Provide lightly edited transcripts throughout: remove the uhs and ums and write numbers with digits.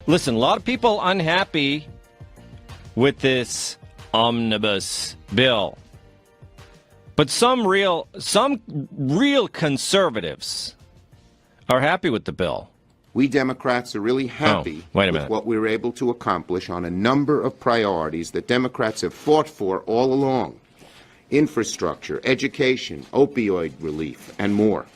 Listen, a lot of people unhappy with this omnibus bill. But some real conservatives are happy with the bill. We Democrats are really happy with what we were able to accomplish on a number of priorities that Democrats have fought for all along. Infrastructure, education, opioid relief, and more.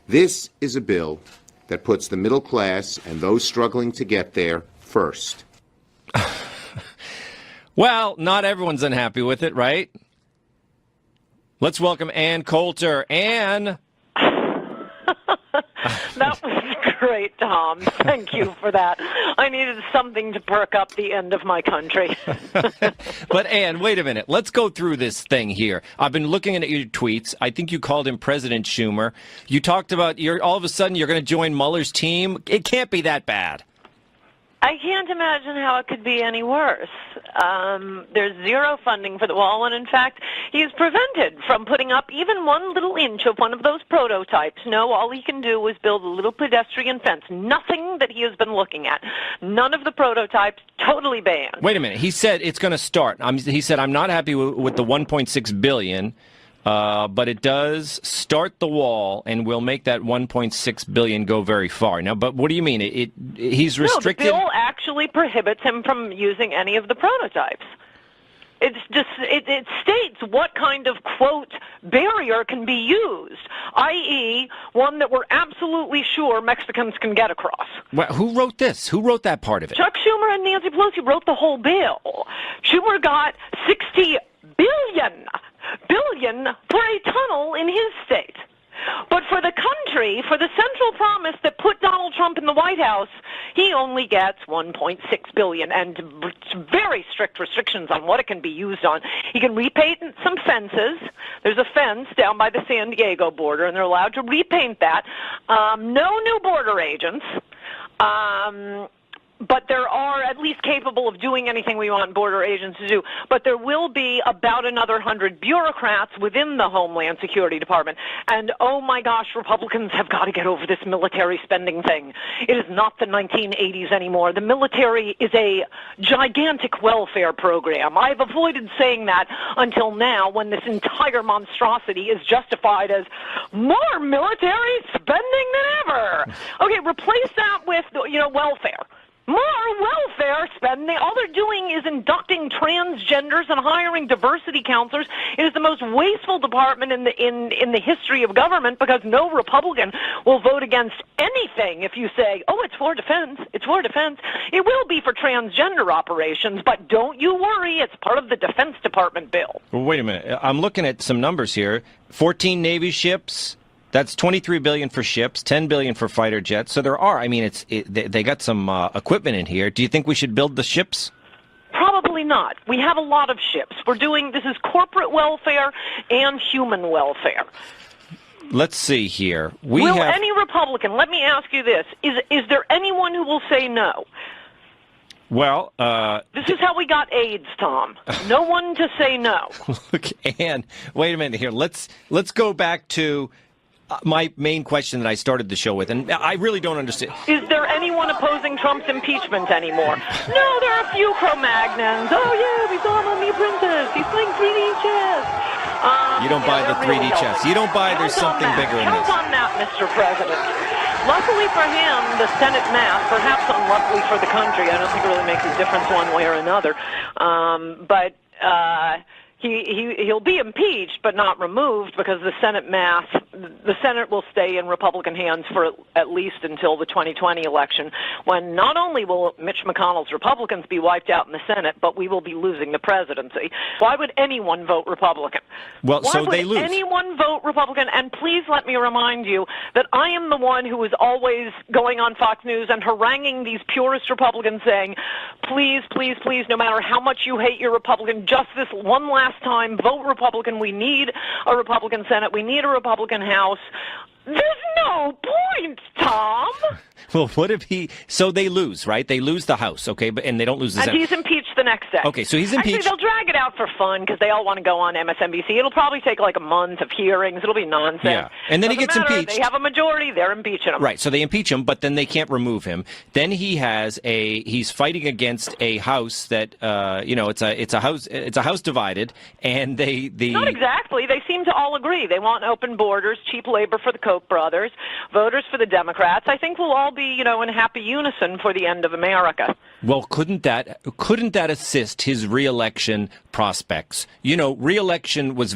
This is a bill that puts the middle class and those struggling to get there first. Well, not everyone's unhappy with it, right? Let's welcome Ann Coulter. Ann! That was great, Tom. Thank you for that. I needed something to perk up the end of my country. But, Ann, wait a minute. Let's go through this thing here. I've been looking at your tweets. I think you called him President Schumer. You talked about all of a sudden you're going to join Mueller's team. It can't be that bad. I can't imagine how it could be any worse. There's zero funding for the wall, and in fact, he is prevented from putting up even one little inch of one of those prototypes. No, all he can do is build a little pedestrian fence. Nothing that he has been looking at. None of the prototypes, totally banned. Wait a minute. He said it's going to start. He said, I'm not happy with the $1.6 billion. But it does start the wall, and will make that $1.6 billion go very far. Now, but what do you mean? He's restricted? No, the bill actually prohibits him from using any of the prototypes. It states what kind of, quote, barrier can be used, i.e., one that we're absolutely sure Mexicans can get across. Well, who wrote this? Who wrote that part of it? Chuck Schumer and Nancy Pelosi wrote the whole bill. Schumer got $60 billion for a tunnel in his state. But for the country, for the central promise that put Donald Trump in the White House, he only gets $1.6 billion, and very strict restrictions on what it can be used on. He can repaint some fences. There's a fence down by the San Diego border, and they're allowed to repaint that. No new border agents. But there are at least capable of doing anything we want border agents to do. But there will be about another 100 bureaucrats within the Homeland Security Department. And, oh, my gosh, Republicans have got to get over this military spending thing. It is not the 1980s anymore. The military is a gigantic welfare program. I've avoided saying that until now, when this entire monstrosity is justified as more military spending than ever. Okay, replace that with, welfare. More welfare spending. All they're doing is inducting transgenders and hiring diversity counselors. It is the most wasteful department in the history of government, because no Republican will vote against anything if you say, oh, it's for defense. It's for defense. It will be for transgender operations, but don't you worry. It's part of the Defense Department bill. Well, wait a minute. I'm looking at some numbers here. 14 Navy ships. That's $23 billion for ships, $10 billion for fighter jets. So there are, they got some equipment in here. Do you think we should build the ships? Probably not. We have a lot of ships. This is corporate welfare and human welfare. Let's see here. Will any Republican, let me ask you this, is there anyone who will say no? Well, this is how we got AIDS, Tom. No one to say no. Look, Ann, wait a minute here. Let's go back to my main question that I started the show with, and I really don't understand. Is there anyone opposing Trump's impeachment anymore? No, there are a few Cro-Magnons. Oh, yeah, we saw him on The Apprentice. He's playing 3D chess. You don't buy the 3D chess. You don't buy there's something bigger in this. Count on that, Mr. President. Luckily for him, the Senate math, perhaps unluckily for the country, I don't think it really makes a difference one way or another, but he'll be impeached but not removed, because the Senate will stay in Republican hands for at least until the 2020 election, when not only will Mitch McConnell's Republicans be wiped out in the Senate, but we will be losing the presidency. Why would anyone vote Republican? Well, Why so would they lose. anyone vote Republican? And please let me remind you that I am the one who is always going on Fox News and haranguing these purist Republicans, saying, please, please, please, no matter how much you hate your Republican, just this one last time, vote Republican. We need a Republican Senate. We need a Republican House. There's no point, Tom. Well, what if so they lose, right? They lose the House, okay, and they don't lose the Senate. And he's impeached the the next day. Okay, so he's impeached. Actually, they'll drag it out for fun because they all want to go on MSNBC. It'll probably take like a month of hearings. It'll be nonsense. Yeah, and then he gets impeached. They have a majority. They're impeaching him. Right, so they impeach him, but then they can't remove him. Then he's fighting against a house that it's a house divided, and not exactly. They seem to all agree. They want open borders, cheap labor for the Koch brothers, voters for the Democrats. I think we'll all be, in happy unison for the end of America. Well, couldn't that assist his reelection prospects? Reelection was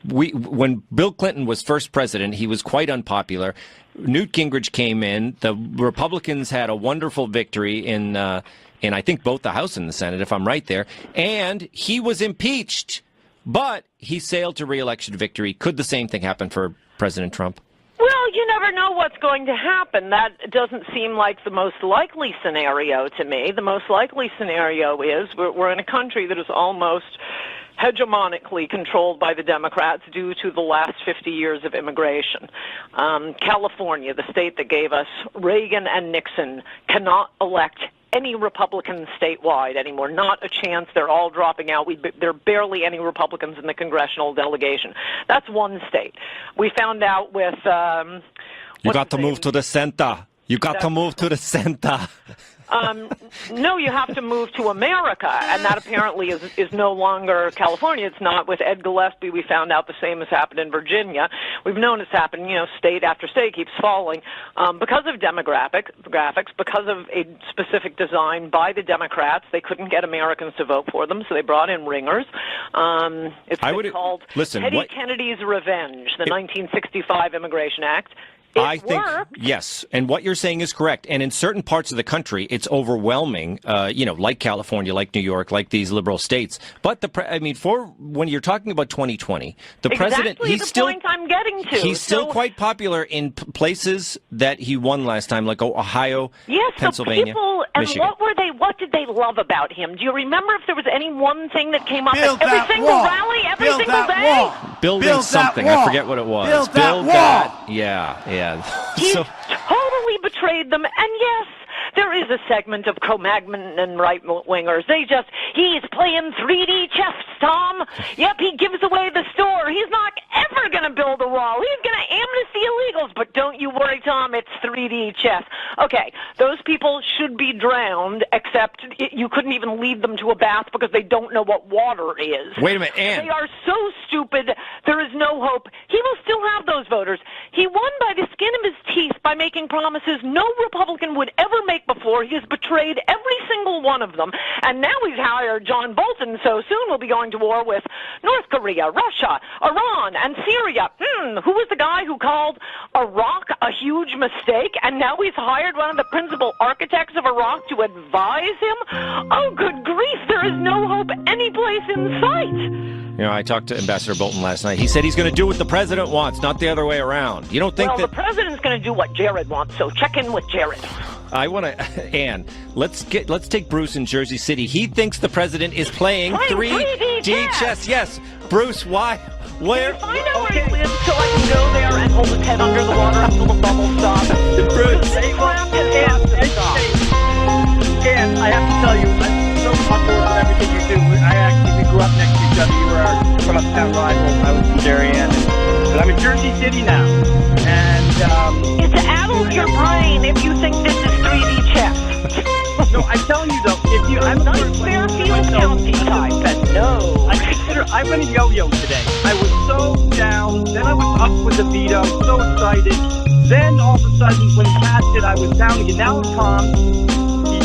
when Bill Clinton was first president, he was quite unpopular. Newt Gingrich came in. The Republicans had a wonderful victory in I think both the House and the Senate, if I'm right there. And he was impeached, but he sailed to reelection victory. Could the same thing happen for President Trump? Well, you never know what's going to happen. That doesn't seem like the most likely scenario to me. The most likely scenario is we're in a country that is almost hegemonically controlled by the Democrats due to the last 50 years of immigration. California, the state that gave us Reagan and Nixon, cannot elect any Republicans statewide anymore. Not a chance. They're all dropping out. There are barely any Republicans in the congressional delegation. That's one state. We found out with... you got to move to the center. You got to move to the center. No, you have to move to America, and that apparently is no longer California. It's not. With Ed Gillespie, we found out the same has happened in Virginia. We've known it's happened, state after state keeps falling because of demographics, because of a specific design by the Democrats. They couldn't get Americans to vote for them, so they brought in ringers. It's called Teddy Kennedy's Revenge, the 1965 Immigration Act. I think, yes, and what you're saying is correct. And in certain parts of the country, it's overwhelming, like California, like New York, like these liberal states. But for when you're talking about 2020, the president, point I'm getting to. He's still quite popular in places that he won last time, like Ohio, Pennsylvania, Michigan. What did they love about him? Do you remember if there was any one thing that came up at every single rally, every single day? Building something. I forget what it was. Build that. Yeah. He totally betrayed them, and yes, there is a segment of Cro-Magnon and right-wingers. He's playing 3D chess, Tom. Yep, he gives away the store. He's not ever going to build a wall. He's going to amnesty illegals, but don't you worry, Tom, it's 3D chess. Okay, those people should be drowned, except you couldn't even lead them to a bath because they don't know what water is. Wait a minute, Ann. They are so stupid, there is no hope. He will still have those voters. He won by the skin of his teeth by making promises no Republican would ever make before. He has betrayed every single one of them. And now he's hired John Bolton, so soon we'll be going to war with North Korea, Russia, Iran, and Syria. Who was the guy who called Iraq a huge mistake? And now he's hired one of the principal architects of Iraq to advise him? Oh, good grief, there is no hope anyplace in sight. I talked to Ambassador Bolton last night. He said he's going to do what the president wants, not the other way around. You don't think the president's going to do what Jared wants, so check in with Jared. I want to, Ann, let's take Bruce in Jersey City. He thinks the president is playing 3D chess. Yes. Bruce, why? Where? Can you find out where he lives so I can go there and hold his head under the water until the bubble stops? Bruce. Ann, I have to tell you, I'm so on board with everything you do. We grew up next to each other. You were from uptown rivals. I was from Darien. But I'm in Jersey City now. And it's addle your brain if you think this is 3D chess. No, I'm telling you though, I'm not Fairfield County type, but no. I went a yo-yo today. I was so down. Then I was up with the veto, so excited. Then all of a sudden, when he passed it, I was down again. Now I'm calm.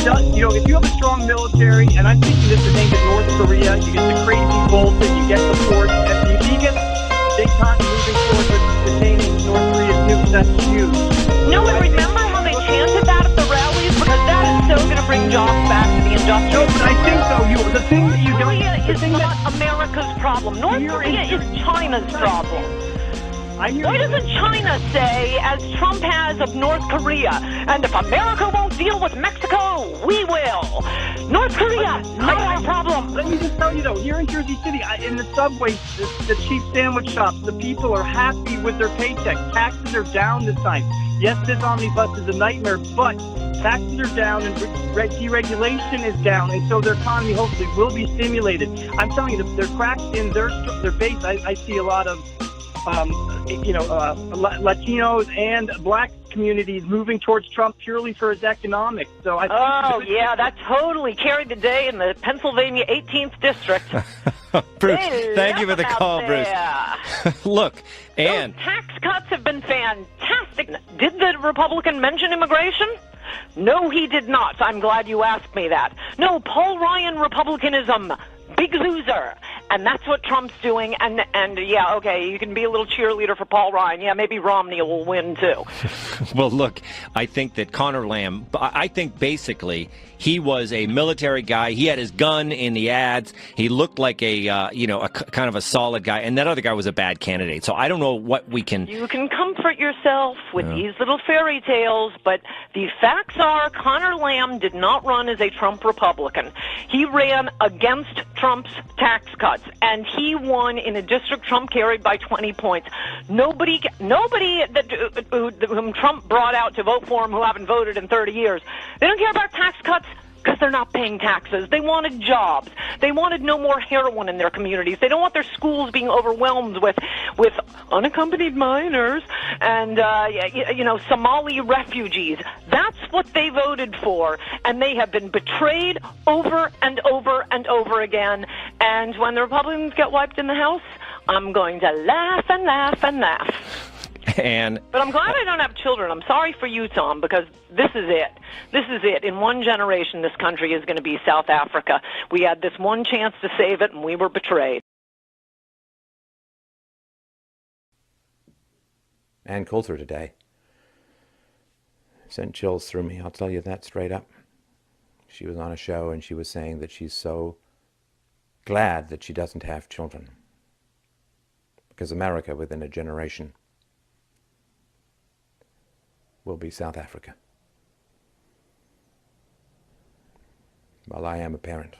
If you have a strong military, and I'm thinking this is aimed at North Korea, you get the crazy Bolton, you get the force, and if you get big time moving forward with detaining North Korea's nukes, that's huge. No, and remember how they chanted that at the rallies? Because that is so going to bring jobs back to the industrial. No, but I think so. The thing that you don't... Korea is not America's problem. North Korea is China's problem. Why doesn't China say, as Trump has of North Korea, and if America won't deal with Mexico, we will? North Korea, not our problem. Let me just tell you, though, here in Jersey City, in the subways, the cheap sandwich shops, the people are happy with their paycheck. Taxes are down this time. Yes, this omnibus is a nightmare, but taxes are down and deregulation is down, and so their economy hopefully will be stimulated. I'm telling you, they're cracks in their base. I see a lot of, Latinos and black communities moving towards Trump purely for his economics. So I think yeah, that totally carried the day in the Pennsylvania 18th district. Bruce, thank you for the call, Bruce. Look, and those tax cuts have been fantastic. Did the Republican mention immigration? No, he did not. I'm glad you asked me that. No, Paul Ryan Republicanism, big loser. And that's what Trump's doing. And yeah, okay, you can be a little cheerleader for Paul Ryan. Yeah, maybe Romney will win, too. Well, look, I think that Connor Lamb, I think basically he was a military guy. He had his gun in the ads. He looked like a kind of a solid guy. And that other guy was a bad candidate. So I don't know what we can... You can comfort yourself with these little fairy tales, but the facts are Connor Lamb did not run as a Trump Republican. He ran against Trump's tax cuts, and he won in a district Trump carried by 20 points. Nobody whom Trump brought out to vote for him who haven't voted in 30 years, they don't care about tax cuts because they're not paying taxes. They wanted jobs. They wanted no more heroin in their communities. They don't want their schools being overwhelmed with unaccompanied minors and Somali refugees. That's what they voted for, and they have been betrayed over and over and over again. And when the Republicans get wiped in the House, I'm going to laugh and laugh and laugh. But I'm glad I don't have children. I'm sorry for you, Tom, because this is it. This is it. In one generation, this country is going to be South Africa. We had this one chance to save it, and we were betrayed. Ann Coulter today sent chills through me. I'll tell you that straight up. She was on a show, and she was saying that she's so glad that she doesn't have children. Because America, within a generation, will be South Africa. Well, I am a parent.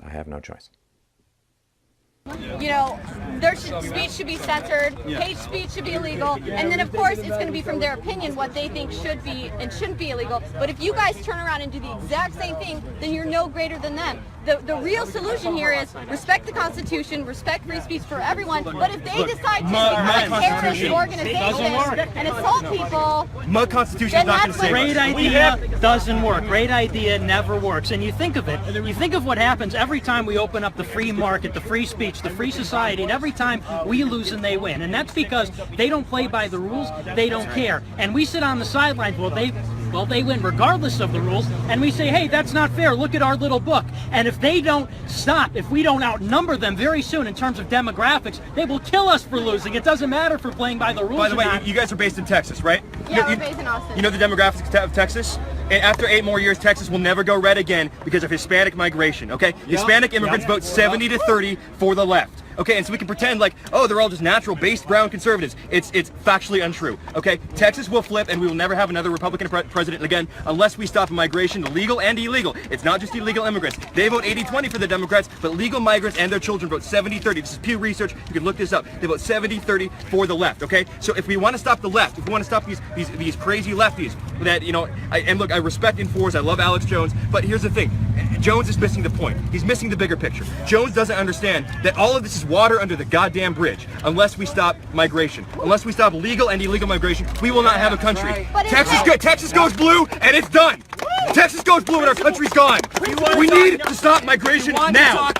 I have no choice. You know, their speech should be censored, hate speech should be illegal, and then of course it's going to be from their opinion what they think should be and shouldn't be illegal. But if you guys turn around and do the exact same thing, then you're no greater than them. The real solution here is respect the Constitution, respect free speech for everyone, but if they decide to become a terrorist organization and assault people, my Constitution is not going to save us. Great idea doesn't work. Great idea never works. And you think of it, you think of what happens every time we open up the free market, the free speech, the free society, and every time we lose and they win. And that's because they don't play by the rules, they don't care. And we sit on the sidelines, well, they win regardless of the rules, and we say, hey, that's not fair, look at our little book. And if they don't stop, if we don't outnumber them very soon in terms of demographics, they will kill us for losing. It doesn't matter for playing by the rules. By the way, you guys are based in Texas, right? Yeah, we're based in Austin. You know the demographics of Texas? And after 8 more years, Texas will never go red again because of Hispanic migration, okay? Hispanic immigrants vote 70-30 for the left. Okay, and so we can pretend like, oh, they're all just natural-based brown conservatives. It's factually untrue, okay? Texas will flip, and we will never have another Republican president again unless we stop migration, legal and illegal. It's not just illegal immigrants. They vote 80-20 for the Democrats, but legal migrants and their children vote 70-30. This is Pew Research. You can look this up. They vote 70-30 for the left, okay? So if we want to stop the left, if we want to stop these crazy lefties that, you know, and look, I respect Enforce, I love Alex Jones, but here's the thing. Jones is missing the point. He's missing the bigger picture. Jones doesn't understand that all of this is water under the goddamn bridge. Unless we stop migration, unless we stop legal and illegal migration, we will not have a country. Texas goes blue, and it's done. Texas goes blue, and our country's gone. We need to stop migration now.